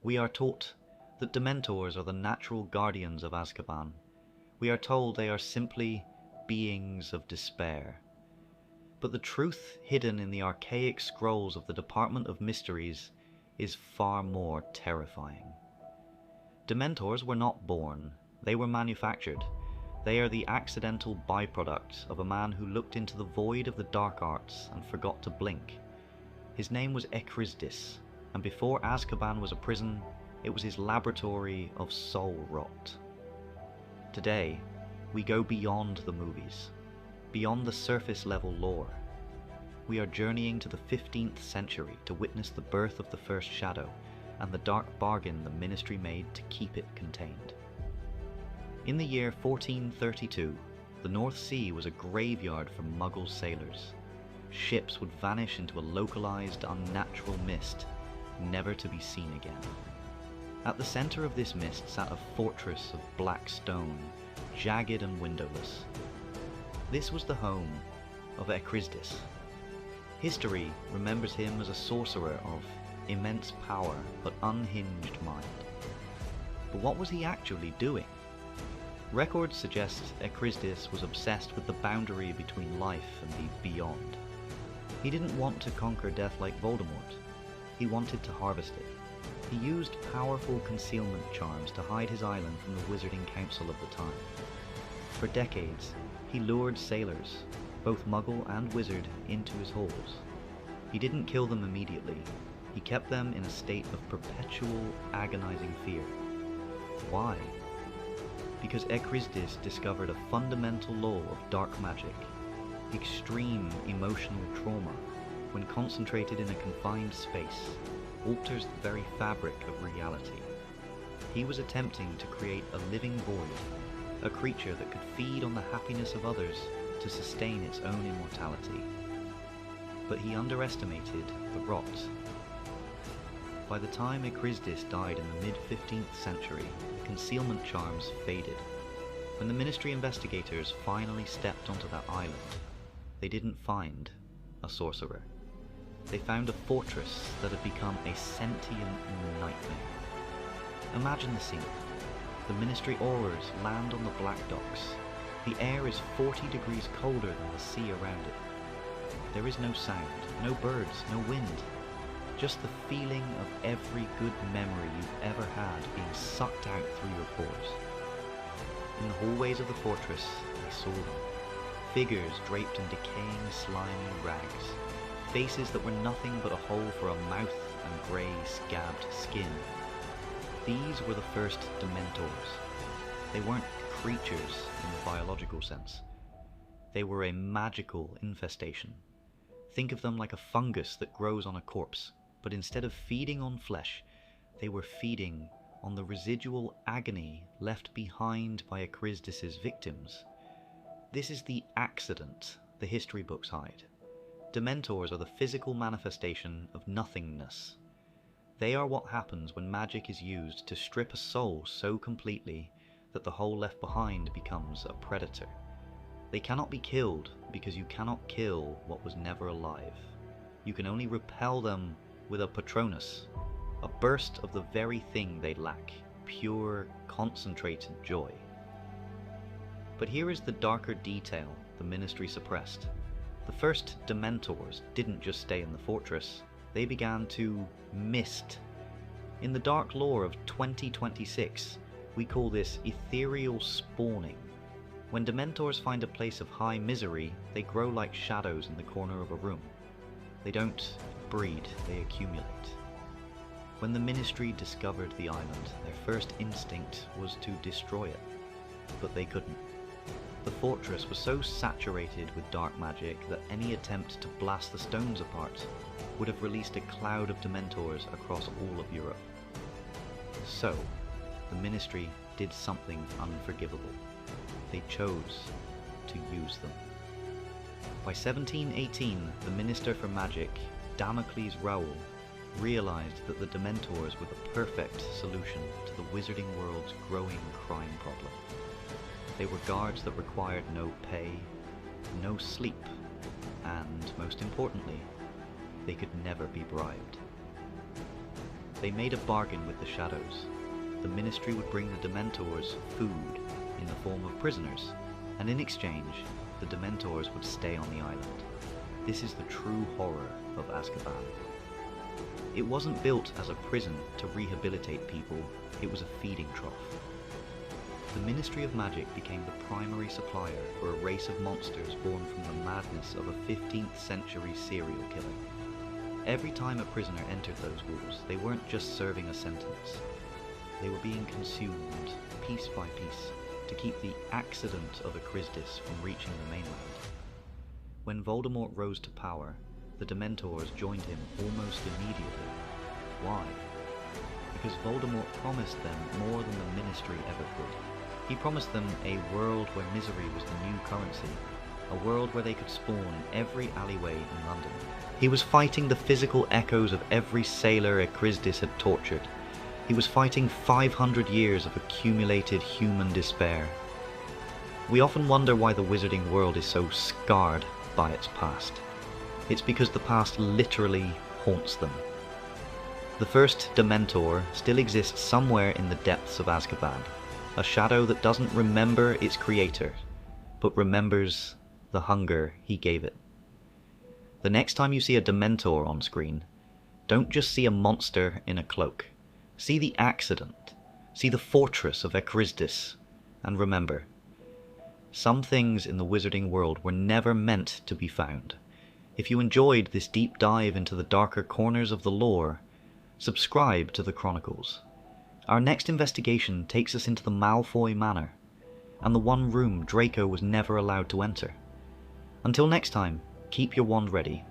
We are taught that Dementors are the natural guardians of Azkaban. We are told they are simply beings of despair. But the truth hidden in the archaic scrolls of the Department of Mysteries is far more terrifying. Dementors were not born, they were manufactured. They are the accidental byproduct of a man who looked into the void of the dark arts and forgot to blink. His name was Ekrizdis, and before Azkaban was a prison, it was his laboratory of soul rot. Today, we go beyond the movies, beyond the surface level lore. We are journeying to the 15th century to witness the birth of the first shadow and the dark bargain the Ministry made to keep it contained. In the year 1432, the North Sea was a graveyard for Muggle sailors. Ships would vanish into a localized, unnatural mist, never to be seen again. At the center of this mist sat a fortress of black stone, jagged and windowless. This was the home of Ekrizdis. History remembers him as a sorcerer of immense power but unhinged mind. But what was he actually doing? Records suggest Ekrizdis was obsessed with the boundary between life and the beyond. He didn't want to conquer death like Voldemort. He wanted to harvest it. He used powerful concealment charms to hide his island from the Wizarding Council of the time. For decades, he lured sailors, both Muggle and Wizard, into his halls. He didn't kill them immediately. He kept them in a state of perpetual, agonizing fear. Why? Because Ekrizdis discovered a fundamental law of dark magic. Extreme emotional trauma, when concentrated in a confined space, alters the very fabric of reality. He was attempting to create a living void, a creature that could feed on the happiness of others to sustain its own immortality. But he underestimated the rot. By the time Ekrizdis died in the mid-15th century, the concealment charms faded. When the Ministry investigators finally stepped onto that island, they didn't find a sorcerer. They found a fortress that had become a sentient nightmare. Imagine the scene. The Ministry aurors land on the Black Docks. The air is 40 degrees colder than the sea around it. There is no sound, no birds, no wind. Just the feeling of every good memory you've ever had being sucked out through your pores. In the hallways of the fortress, they saw them. Figures draped in decaying, slimy rags. Faces that were nothing but a hole for a mouth and grey, scabbed skin. These were the first Dementors. They weren't creatures in the biological sense. They were a magical infestation. Think of them like a fungus that grows on a corpse, but instead of feeding on flesh, they were feeding on the residual agony left behind by Ekrizdis' victims. This is the accident the history books hide. Dementors are the physical manifestation of nothingness. They are what happens when magic is used to strip a soul so completely that the whole left behind becomes a predator. They cannot be killed because you cannot kill what was never alive. You can only repel them with a Patronus, a burst of the very thing they lack, pure, concentrated joy. But here is the darker detail the Ministry suppressed. The first Dementors didn't just stay in the fortress, they began to mist. In the dark lore of 2026, we call this ethereal spawning. When Dementors find a place of high misery, they grow like shadows in the corner of a room. They don't breed, they accumulate. When the Ministry discovered the island, their first instinct was to destroy it, but they couldn't. The fortress was so saturated with dark magic that any attempt to blast the stones apart would have released a cloud of Dementors across all of Europe. So, the Ministry did something unforgivable. They chose to use them. By 1718, the Minister for Magic, Damocles Raoul, realized that the Dementors were the perfect solution to the wizarding world's growing crime problem. They were guards that required no pay, no sleep, and, most importantly, they could never be bribed. They made a bargain with the shadows. The Ministry would bring the Dementors food in the form of prisoners, and in exchange, the Dementors would stay on the island. This is the true horror of Azkaban. It wasn't built as a prison to rehabilitate people, it was a feeding trough. The Ministry of Magic became the primary supplier for a race of monsters born from the madness of a 15th century serial killer. Every time a prisoner entered those walls, they weren't just serving a sentence. They were being consumed, piece by piece, to keep the accident of Ekrizdis from reaching the mainland. When Voldemort rose to power, the Dementors joined him almost immediately. Why? Because Voldemort promised them more than the Ministry ever could. He promised them a world where misery was the new currency, a world where they could spawn in every alleyway in London. He was fighting the physical echoes of every sailor Ekrizdis had tortured. He was fighting 500 years of accumulated human despair. We often wonder why the wizarding world is so scarred by its past. It's because the past literally haunts them. The first Dementor still exists somewhere in the depths of Azkaban, a shadow that doesn't remember its creator, but remembers the hunger he gave it. The next time you see a Dementor on screen, don't just see a monster in a cloak. See the accident, see the fortress of Ekrizdis, and remember, some things in the wizarding world were never meant to be found. If you enjoyed this deep dive into the darker corners of the lore, subscribe to the Chronicles. Our next investigation takes us into the Malfoy Manor, and the one room Draco was never allowed to enter. Until next time, keep your wand ready,